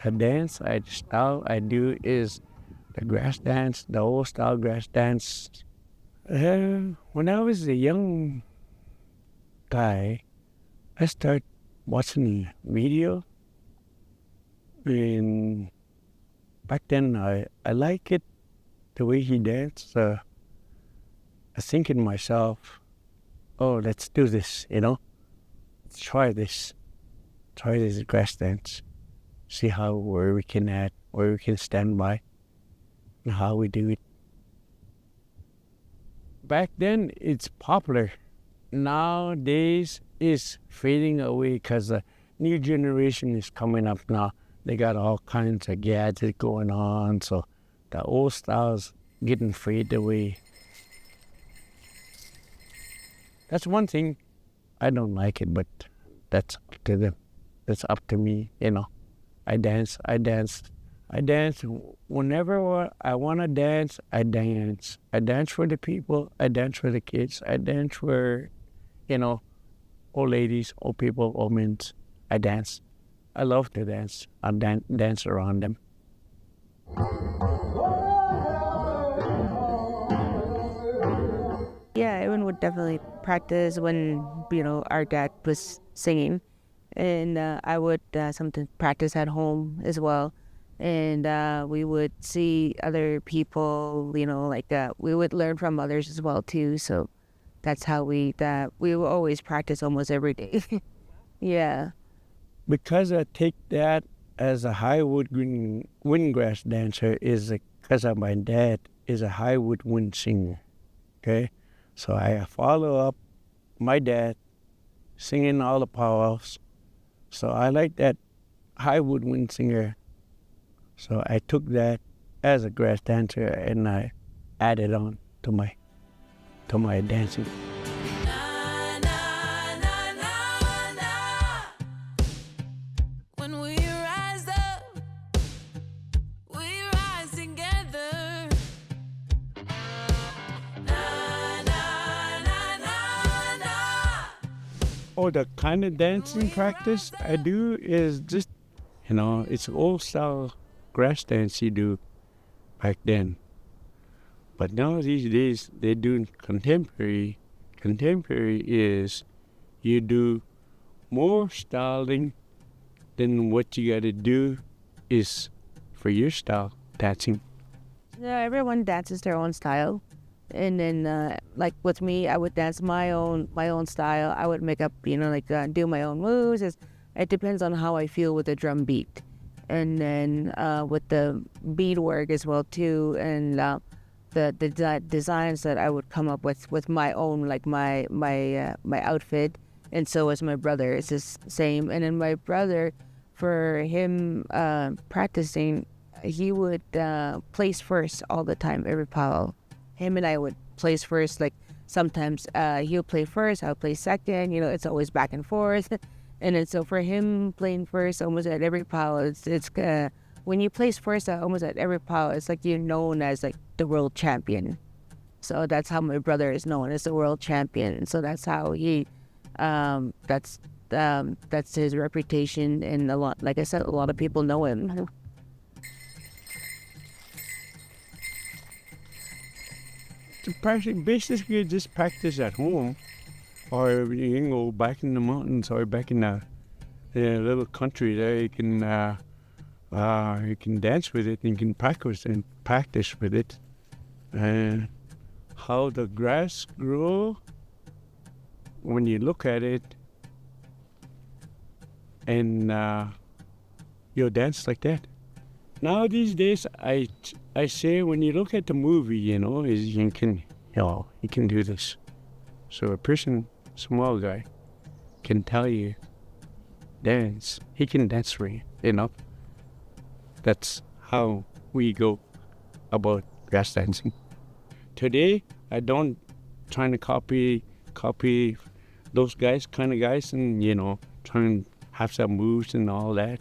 the dance style I do is the grass dance, the old style grass dance. When I was a young guy, I started watching video, and back then I like it the way he danced. I think in myself, oh, let's do this, let's try this grass dance, see where we can add, where we can stand by, and how we do it. Back then, it's popular. Nowadays, it's fading away because the new generation is coming up now. They got all kinds of gadgets going on, so the old style's getting faded away. That's one thing I don't like it, but that's up to them. That's up to me, I dance whenever I want to dance. I dance for the people. I dance for the kids. I dance for, old ladies, old people, old men. I dance. I love to dance. I dance around them. Yeah, everyone would definitely practice when, our dad was singing. And I would sometimes practice at home as well. And we would see other people, we would learn from others as well, too. So that's how we will always practice almost every day. Yeah. Because I take that as a Highwood windgrass dancer is because my dad is a Highwood wind singer, okay? So I follow up my dad singing all the powwows. So I like that Highwood wind singer. So I took that as a grass dancer and I added on to my dancing. When we rise up, we rise together. Oh, the kind of dancing practice I do is just, it's old style grass dance you do back then. But now these days they do contemporary. Contemporary is you do more styling than what you got to do is for your style dancing. Yeah, everyone dances their own style. And then, like with me, I would dance my own style. I would make up, do my own moves. It depends on how I feel with the drum beat, and then with the bead work as well too, and the designs that I would come up with my own, like my outfit, and so is my brother. It's the same. And then my brother, for him practicing, he would place first all the time, every powwow. Him and I would place first. Like sometimes he'll play first, I'll play second. It's always back and forth. And then so for him playing first almost at every powwow, it's when you place first almost at every powwow, it's like you're known as like the world champion. So that's how my brother is known as the world champion. So that's how he, that's his reputation. And a lot, like I said, a lot of people know him. Basically just practice at home, or you can go back in the mountains or back in the little country there. You can dance with it. You can practice with it. And how the grass grow when you look at it, and you'll dance like that. Now these days, I say when you look at the movie, is you can do this. So a person, small guy, can tell you dance. He can dance for you. That's how we go about grass dancing. Today, I don't trying to copy those kind of guys, and trying to have some moves and all that.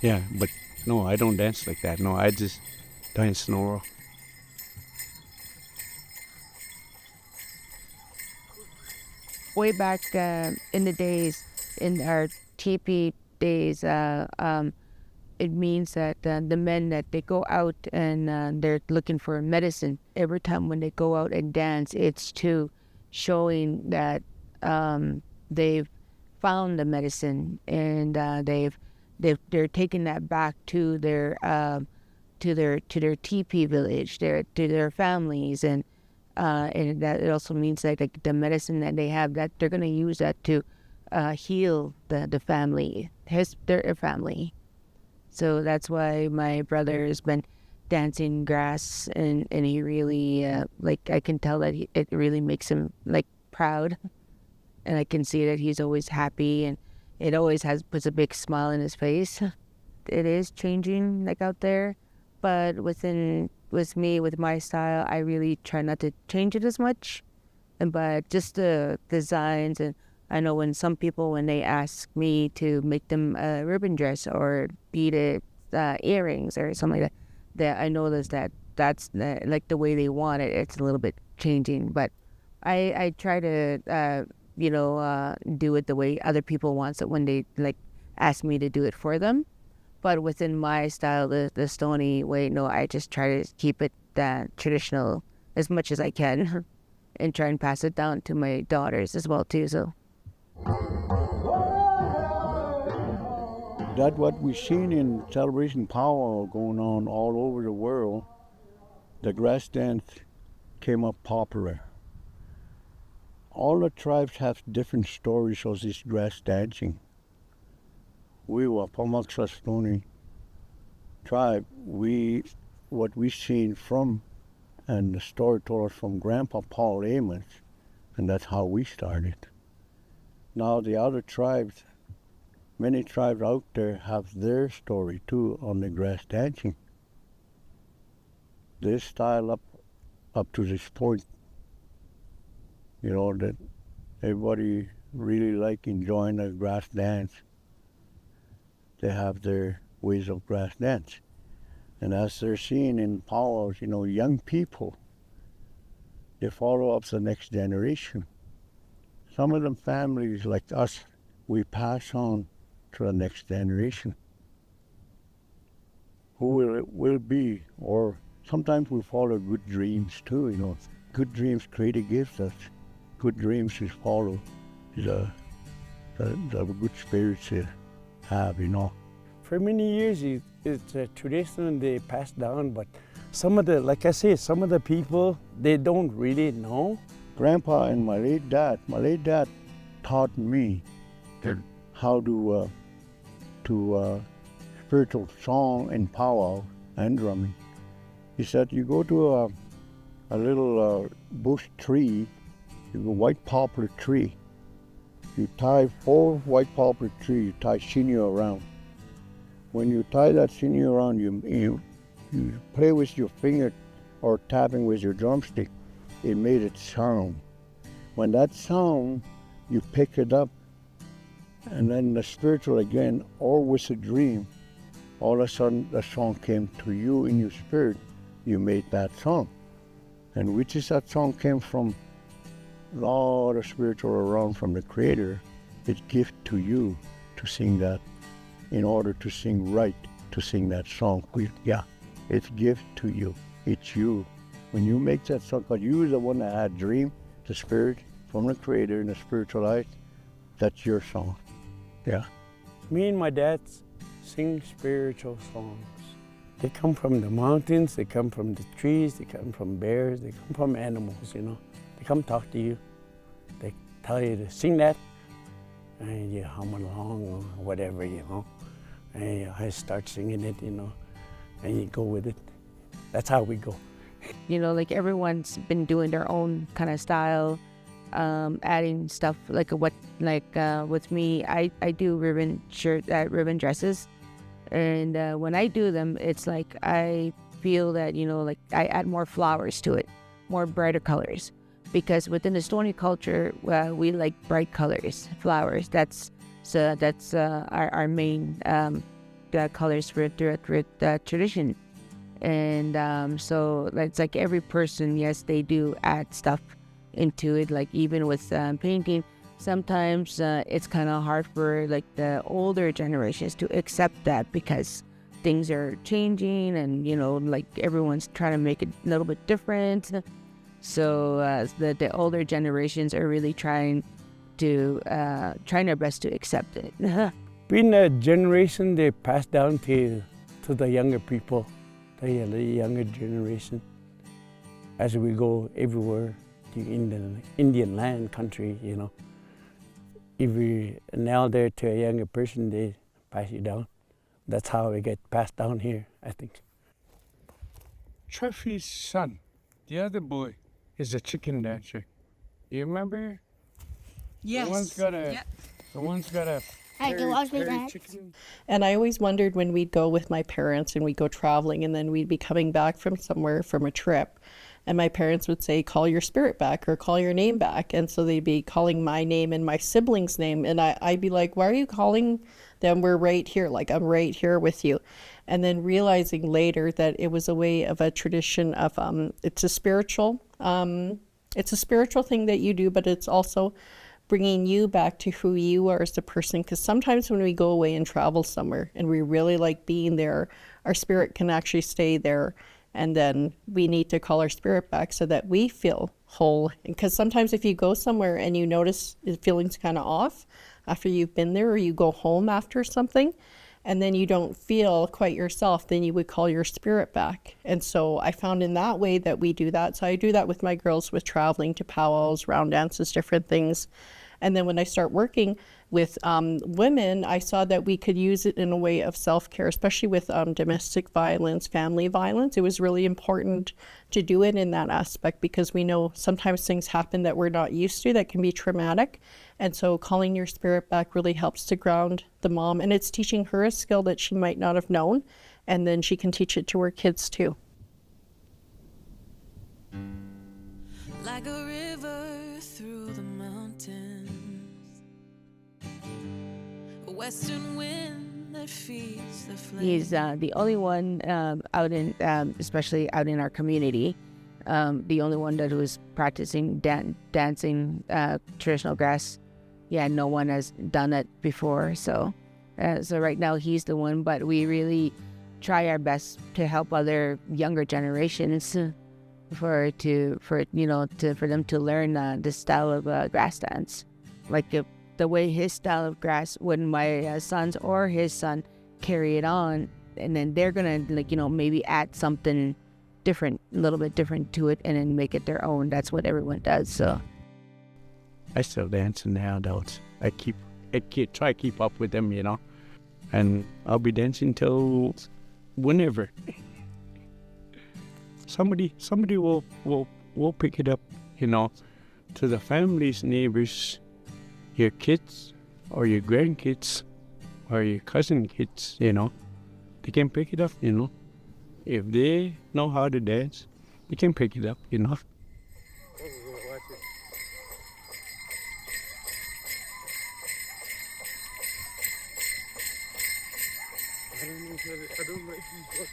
Yeah, but no, I don't dance like that. No, I just dance normal. Way back in the days, in our teepee days, it means that the men that they go out and they're looking for medicine. Every time when they go out and dance, it's to showing that they've found the medicine, and they're taking that back to their teepee village, to their families, and that it also means that like, the medicine that they have, that they're gonna use that to heal the family, their family. So that's why my brother has been dancing grass, and he really like, I can tell that it really makes him like proud, and I can see that he's always happy, and it always puts a big smile in his face. It is changing like out there, but with me, with my style, I really try not to change it as much, but just the designs. And I know when some people, when they ask me to make them a ribbon dress or beaded earrings or something like that, that I notice that that's like the way they want it. It's a little bit changing, but I try to do it the way other people want it when they like ask me to do it for them. But within my style, the Stoney way, no, I just try to keep it traditional as much as I can, and try and pass it down to my daughters as well too. So. That what we've seen in celebration power going on all over the world, the grass dance came up popular. All the tribes have different stories of this grass dancing. We were amongst the Stoney tribe, what we seen from, and the story told us from Grandpa Paul Amos, and that's how we started. Now the other tribes, many tribes out there have their story too on the grass dancing. This style up to this point, that everybody really like enjoying the grass dance. They have their ways of grass dance. And as they're seeing in powwows, young people, they follow up the next generation. Some of them families like us, we pass on to the next generation. Who will be, or sometimes we follow good dreams too, Good dreams Creator gives us. Good dreams we follow the good spirits they have, For many years, it's a tradition they pass down, but some of the people, they don't really know. Grandpa and my late dad taught me how to spiritual song and powwow and drumming. He said, you go to a little bush tree, a white poplar tree. You tie 4 white poplar trees, you tie sinew around. When you tie that sinew around, you play with your finger or tapping with your drumstick. It made it sound. When that sound, you pick it up, and then the spiritual again, or with a dream, all of a sudden the song came to you in your spirit. You made that song. And which is that song came from a lot of spiritual around from the Creator. It's gift to you to sing that, in order to sing right, to sing that song. Yeah, it's gift to you. It's you. When you make that song, because you're the one that had dream, the spirit from the Creator in the spiritual life, that's your song. Yeah. Me and my dad sing spiritual songs. They come from the mountains, they come from the trees, they come from bears, they come from animals, They come talk to you. They tell you to sing that, and you hum along or whatever, And I start singing it, and you go with it. That's how we go. Like everyone's been doing their own kind of style, adding stuff with me, I do ribbon dresses, and when I do them, it's like I feel that I add more flowers to it, more brighter colors, because within the Stoney culture, we like bright colors, flowers. That's our main colors for tradition. And so it's like every person, yes, they do add stuff into it. Like even with painting, sometimes it's kind of hard for like the older generations to accept that, because things are changing, and like everyone's trying to make it a little bit different. So the older generations are really trying their best to accept it. Being a generation, they pass down to the younger people, the younger generation. As we go everywhere to Indian land country, if we an elder to a younger person, they pass you down. That's how it get passed down here, I think. Treffy's son, the other boy, is a chicken dancer. You remember? Yes. The one's got a I can watch me dance. chicken. And I always wondered when we'd go with my parents and we'd go traveling, and then we'd be coming back from somewhere from a trip, and my parents would say, call your spirit back or call your name back. And so they'd be calling my name and my siblings' name. And I'd be like, why are you calling them? We're right here. Like, I'm right here with you. And then realizing later that it was a way of a tradition of, it's a spiritual thing that you do, but it's also bringing you back to who you are as a person. Because sometimes when we go away and travel somewhere and we really like being there, our spirit can actually stay there. And then we need to call our spirit back so that we feel whole. Because sometimes if you go somewhere and you notice the feeling's kind of off after you've been there, or you go home after something, and then you don't feel quite yourself, then you would call your spirit back. And so I found in that way that we do that. So I do that with my girls with traveling to powwows, round dances, different things. And then when I start working with women, I saw that we could use it in a way of self-care, especially with domestic violence, family violence. It was really important to do it in that aspect, because we know sometimes things happen that we're not used to that can be traumatic. And so calling your spirit back really helps to ground the mom. And it's teaching her a skill that she might not have known. And then she can teach it to her kids too. Like a river through the mountains, a western wind that feeds the flame. He's the only one out in, especially out in our community, the only one that was practicing dancing traditional grass. Yeah, no one has done it before. So right now he's the one, but we really try our best to help other younger generations for them to learn this style of grass dance, like the way his style of grass, when my sons or his son carry it on, and then they're gonna maybe add something different, a little bit different to it, and then make it their own. That's what everyone does. So I still dance now, though. I try to keep up with them, and I'll be dancing till whenever. Somebody will pick it up, to the families, neighbors, your kids or your grandkids or your cousin kids, they can pick it up, If they know how to dance, they can pick it up, I don't like these books.